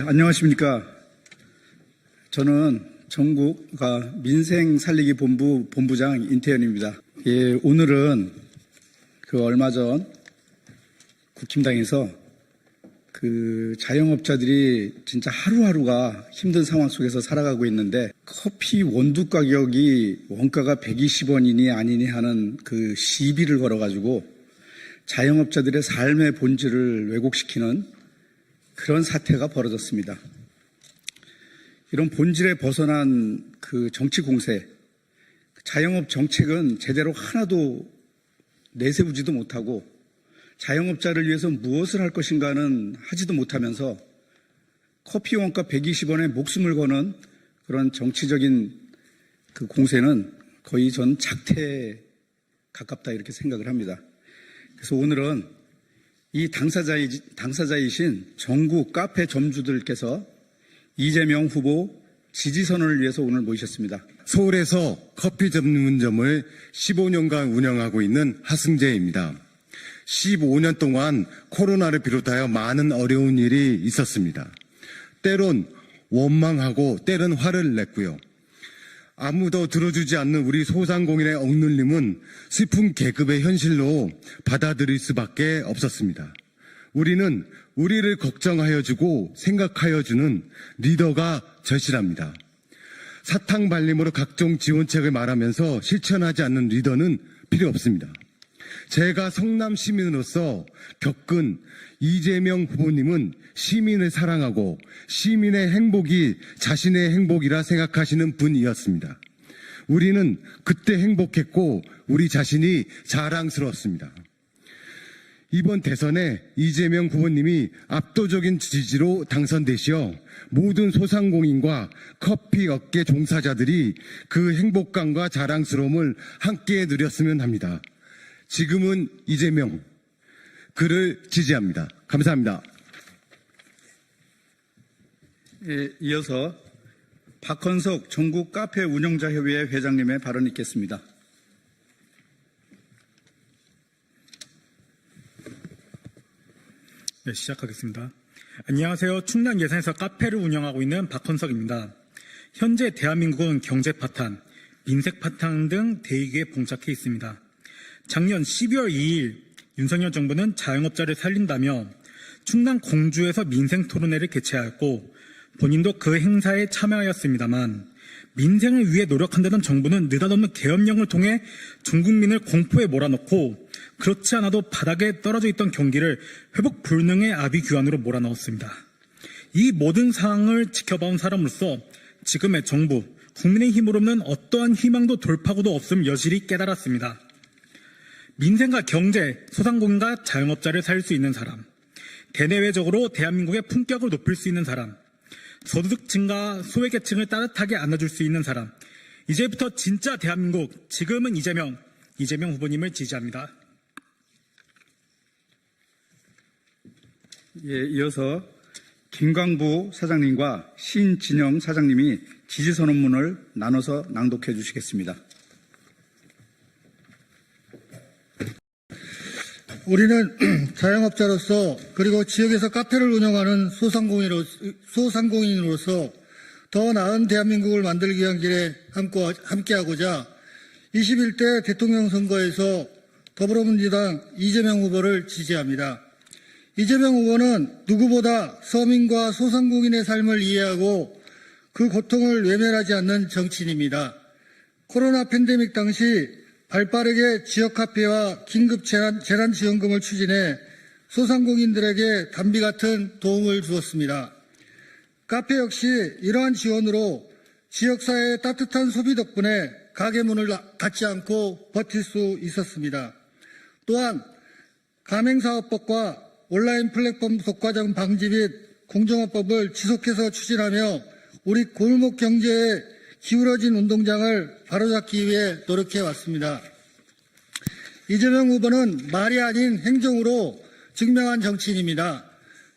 안녕하십니까. 저는 전국 민생 살리기 본부 본부장 인태현입니다. 오늘은 얼마 전 국힘당에서 자영업자들이 진짜 하루하루가 힘든 상황 속에서 살아가고 있는데 커피 원두 가격이 원가가 120원이니 아니니 하는 시비를 걸어가지고 자영업자들의 삶의 본질을 왜곡시키는 그런 사태가 벌어졌습니다. 이런 본질에 벗어난 정치 공세, 자영업 정책은 제대로 하나도 내세우지도 못하고 자영업자를 위해서 무엇을 할 것인가는 하지도 못하면서 커피 원가 120원에 목숨을 거는 그런 정치적인 공세는 거의 전 작태에 가깝다 이렇게 생각을 합니다. 그래서 오늘은 이 당사자이신 전국 카페 점주들께서 이재명 후보 지지선언을 위해서 오늘 모이셨습니다. 서울에서 커피 전문점을 15년간 운영하고 있는 하승재입니다. 15년 동안 코로나를 비롯하여 많은 어려운 일이 있었습니다. 때론 원망하고 때론 화를 냈고요. 아무도 들어주지 않는 우리 소상공인의 억눌림은 슬픈 계급의 현실로 받아들일 수밖에 없었습니다. 우리는 우리를 걱정하여주고 생각하여주는 리더가 절실합니다. 사탕발림으로 각종 지원책을 말하면서 실천하지 않는 리더는 필요 없습니다. 제가 성남 시민으로서 겪은 이재명 후보님은 시민을 사랑하고 시민의 행복이 자신의 행복이라 생각하시는 분이었습니다. 우리는 그때 행복했고 우리 자신이 자랑스러웠습니다. 이번 대선에 이재명 후보님이 압도적인 지지로 당선되시어 모든 소상공인과 커피 업계 종사자들이 그 행복감과 자랑스러움을 함께 누렸으면 합니다. 지금은 이재명, 그를 지지합니다. 감사합니다. 이어서 박헌석 전국 카페 운영자협의회 회장님의 발언이 있겠습니다. 네, 시작하겠습니다. 안녕하세요. 충남 예산에서 카페를 운영하고 있는 박헌석입니다. 현재 대한민국은 경제 파탄, 민생 파탄 등 대위기에 봉착해 있습니다. 작년 12월 2일 윤석열 정부는 자영업자를 살린다며 충남 공주에서 민생 토론회를 개최하였고 본인도 그 행사에 참여하였습니다만 민생을 위해 노력한다던 정부는 느닷없는 계엄령을 통해 전 국민을 공포에 몰아넣고 그렇지 않아도 바닥에 떨어져 있던 경기를 회복 불능의 아비규환으로 몰아넣었습니다. 이 모든 상황을 지켜봐온 사람으로서 지금의 정부, 국민의힘으로는 어떠한 희망도 돌파구도 없음 여실히 깨달았습니다. 민생과 경제, 소상공인과 자영업자를 살릴 수 있는 사람, 대내외적으로 대한민국의 품격을 높일 수 있는 사람, 소득층과 소외계층을 따뜻하게 안아줄 수 있는 사람, 이제부터 진짜 대한민국, 지금은 이재명 후보님을 지지합니다. 이어서 김광부 사장님과 신진영 사장님이 지지선언문을 나눠서 낭독해 주시겠습니다. 우리는 자영업자로서 그리고 지역에서 카페를 운영하는 소상공인으로서 더 나은 대한민국을 만들기 위한 길에 함께하고자 21대 대통령 선거에서 더불어민주당 이재명 후보를 지지합니다. 이재명 후보는 누구보다 서민과 소상공인의 삶을 이해하고 그 고통을 외면하지 않는 정치인입니다. 코로나 팬데믹 당시 발빠르게 지역카페와 긴급재난지원금을 추진해 소상공인들에게 담비 같은 도움을 주었습니다. 카페 역시 이러한 지원으로 지역사회의 따뜻한 소비 덕분에 가게 문을 닫지 않고 버틸 수 있었습니다. 또한 가맹사업법과 온라인 플랫폼 독과점 방지 및 공정화법을 지속해서 추진하며 우리 골목 경제에 기울어진 운동장을 바로잡기 위해 노력해 왔습니다. 이재명 후보는 말이 아닌 행동으로 증명한 정치인입니다.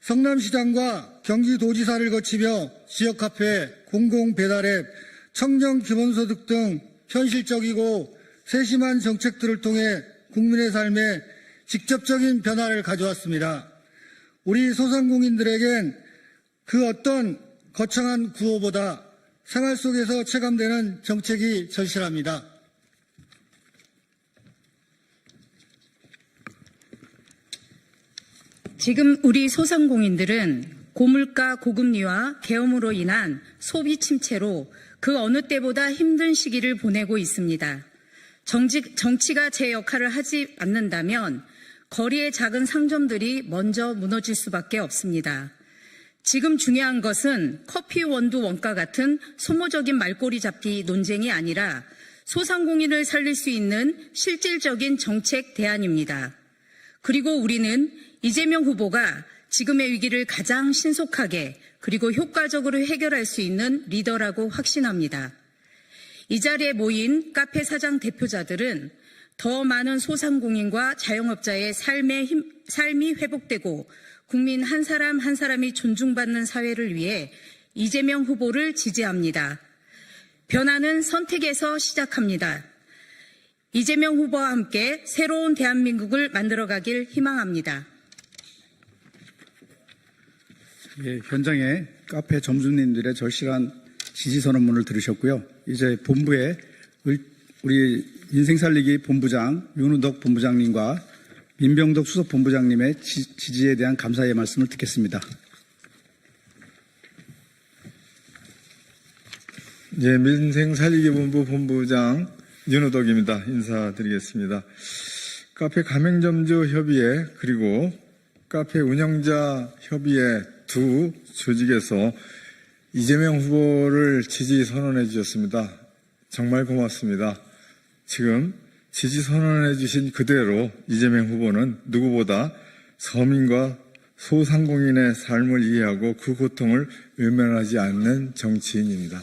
성남시장과 경기도지사를 거치며 지역카페, 공공배달앱, 청년기본소득 등 현실적이고 세심한 정책들을 통해 국민의 삶에 직접적인 변화를 가져왔습니다. 우리 소상공인들에겐 그 어떤 거창한 구호보다 생활 속에서 체감되는 정책이 절실합니다. 지금 우리 소상공인들은 고물가 고금리와 계엄으로 인한 소비 침체로 그 어느 때보다 힘든 시기를 보내고 있습니다. 정치가 제 역할을 하지 않는다면 거리의 작은 상점들이 먼저 무너질 수밖에 없습니다. 지금 중요한 것은 커피 원두 원가 같은 소모적인 말꼬리 잡기 논쟁이 아니라 소상공인을 살릴 수 있는 실질적인 정책 대안입니다. 그리고 우리는 이재명 후보가 지금의 위기를 가장 신속하게 그리고 효과적으로 해결할 수 있는 리더라고 확신합니다. 이 자리에 모인 카페 사장 대표자들은 더 많은 소상공인과 자영업자의 삶이 회복되고 국민 한 사람 한 사람이 존중받는 사회를 위해 이재명 후보를 지지합니다. 변화는 선택에서 시작합니다. 이재명 후보와 함께 새로운 대한민국을 만들어가길 희망합니다. 예, 현장에 카페 점주님들의 절실한 지지 선언문을 들으셨고요. 이제 본부에 우리 인생살리기 본부장 윤우덕 본부장님과 민병덕 수석본부장님의 지지에 대한 감사의 말씀을 듣겠습니다. 예, 민생살리기본부 본부장 윤우덕입니다. 인사드리겠습니다. 카페 가맹점주 협의회 그리고 카페 운영자 협의회 두 조직에서 이재명 후보를 지지 선언해 주셨습니다. 정말 고맙습니다. 지금 지지 선언해 주신 그대로 이재명 후보는 누구보다 서민과 소상공인의 삶을 이해하고 그 고통을 외면하지 않는 정치인입니다.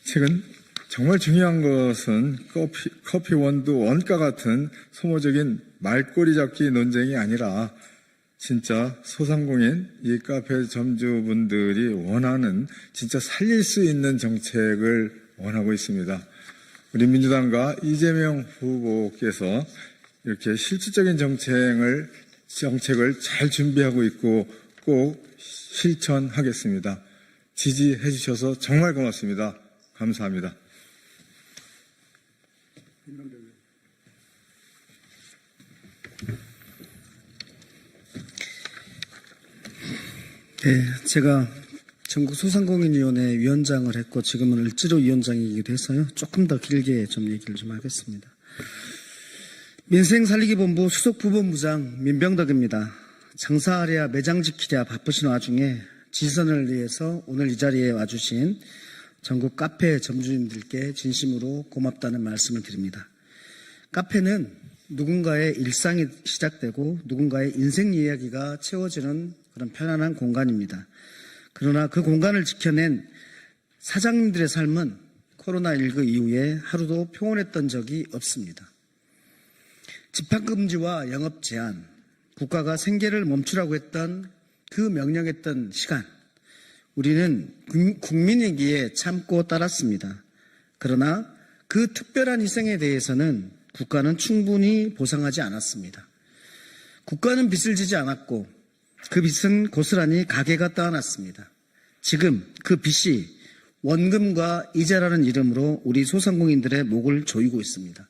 최근 정말 중요한 것은 커피 원두 원가 같은 소모적인 말꼬리 잡기 논쟁이 아니라 진짜 소상공인 이 카페 점주분들이 원하는 진짜 살릴 수 있는 정책을 원하고 있습니다. 우리 민주당과 이재명 후보께서 이렇게 실질적인 정책을 잘 준비하고 있고 꼭 실천하겠습니다. 지지해 주셔서 정말 고맙습니다. 감사합니다. 네, 제가 전국소상공인위원회 위원장을 했고 지금은 을지로 위원장이기도 해서요. 조금 더 길게 좀 얘기를 좀 하겠습니다. 민생살리기본부 수석부본부장 민병덕입니다. 장사하랴 매장 지키랴 바쁘신 와중에 지선을 위해서 오늘 이 자리에 와주신 전국 카페 점주님들께 진심으로 고맙다는 말씀을 드립니다. 카페는 누군가의 일상이 시작되고 누군가의 인생 이야기가 채워지는 그런 편안한 공간입니다. 그러나 그 공간을 지켜낸 사장님들의 삶은 코로나19 이후에 하루도 평온했던 적이 없습니다. 집합금지와 영업 제한, 국가가 생계를 멈추라고 했던 그 명령했던 시간, 우리는 국민이기에 참고 따랐습니다. 그러나 그 특별한 희생에 대해서는 국가는 충분히 보상하지 않았습니다. 국가는 빚을 지지 않았고 그 빚은 고스란히 가게가 떠안았습니다. 지금 그 빚이 원금과 이자라는 이름으로 우리 소상공인들의 목을 조이고 있습니다.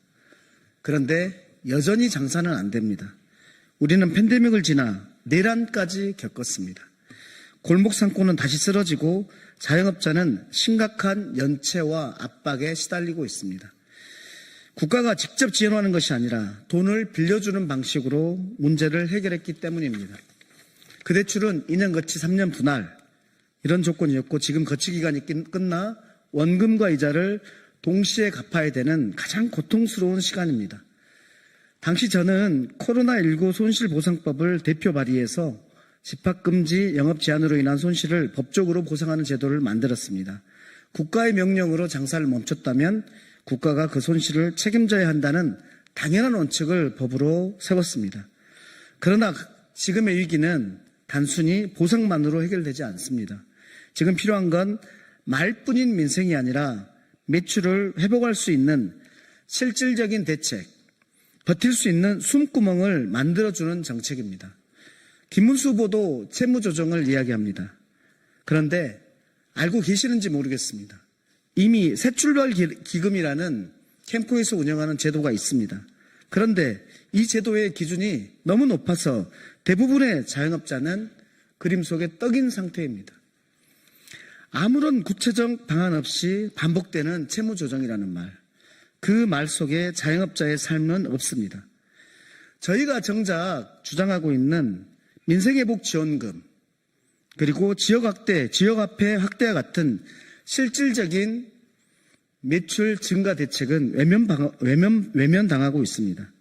그런데 여전히 장사는 안 됩니다. 우리는 팬데믹을 지나 내란까지 겪었습니다. 골목 상권은 다시 쓰러지고 자영업자는 심각한 연체와 압박에 시달리고 있습니다. 국가가 직접 지원하는 것이 아니라 돈을 빌려주는 방식으로 문제를 해결했기 때문입니다. 그 대출은 2년 거치 3년 분할 이런 조건이었고 지금 거치 기간이 끝나 원금과 이자를 동시에 갚아야 되는 가장 고통스러운 시간입니다. 당시 저는 코로나19 손실보상법을 대표 발의해서 집합금지, 영업 제한으로 인한 손실을 법적으로 보상하는 제도를 만들었습니다. 국가의 명령으로 장사를 멈췄다면 국가가 그 손실을 책임져야 한다는 당연한 원칙을 법으로 세웠습니다. 그러나 지금의 위기는 단순히 보상만으로 해결되지 않습니다. 지금 필요한 건 말뿐인 민생이 아니라 매출을 회복할 수 있는 실질적인 대책, 버틸 수 있는 숨구멍을 만들어주는 정책입니다. 김문수 후보도 채무조정을 이야기합니다. 그런데 알고 계시는지 모르겠습니다. 이미 새출발 기금이라는 캠코에서 운영하는 제도가 있습니다. 그런데 이 제도의 기준이 너무 높아서 대부분의 자영업자는 그림 속에 떡인 상태입니다. 아무런 구체적 방안 없이 반복되는 채무조정이라는 말, 그 말 속에 자영업자의 삶은 없습니다. 저희가 정작 주장하고 있는 민생회복지원금, 그리고 지역화폐 확대와 같은 실질적인 매출 증가 대책은 외면당하고 있습니다.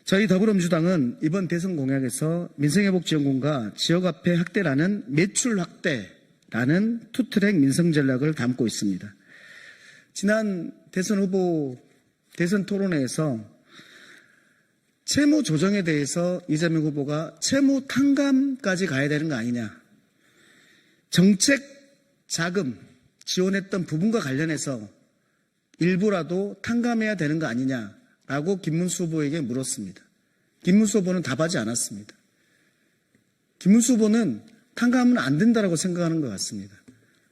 저희 더불어민주당은 이번 대선 공약에서 민생회복지원금과 지역화폐 확대라는 매출 확대라는 투트랙 민생 전략을 담고 있습니다. 지난 대선 토론회에서 채무 조정에 대해서 이재명 후보가 채무 탕감까지 가야 되는 거 아니냐. 정책 자금 지원했던 부분과 관련해서 일부라도 탕감해야 되는 거 아니냐라고 김문수 후보에게 물었습니다. 김문수 후보는 답하지 않았습니다. 김문수 후보는 탕감은 안 된다라고 생각하는 것 같습니다.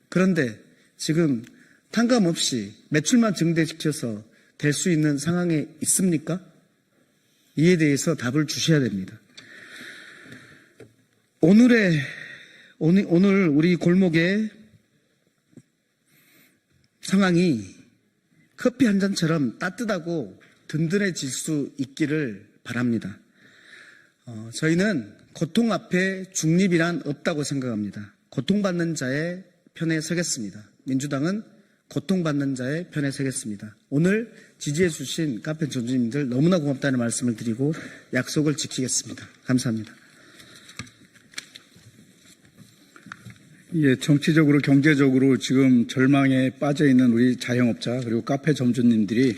그런데 지금 탕감 없이 매출만 증대시켜서 될 수 있는 상황에 있습니까? 이에 대해서 답을 주셔야 됩니다. 오늘 우리 골목의 상황이 커피 한 잔처럼 따뜻하고 든든해질 수 있기를 바랍니다. 저희는 고통 앞에 중립이란 없다고 생각합니다. 고통받는 자의 편에 서겠습니다. 민주당은 고통받는 자의 편에 서겠습니다. 오늘 지지해 주신 카페 점주님들 너무나 고맙다는 말씀을 드리고 약속을 지키겠습니다. 감사합니다. 예, 정치적으로 경제적으로 지금 절망에 빠져 있는 우리 자영업자 그리고 카페 점주님들이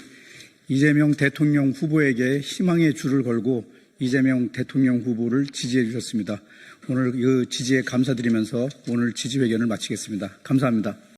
이재명 대통령 후보에게 희망의 줄을 걸고 이재명 대통령 후보를 지지해 주셨습니다. 오늘 그 지지에 감사드리면서 오늘 지지회견을 마치겠습니다. 감사합니다.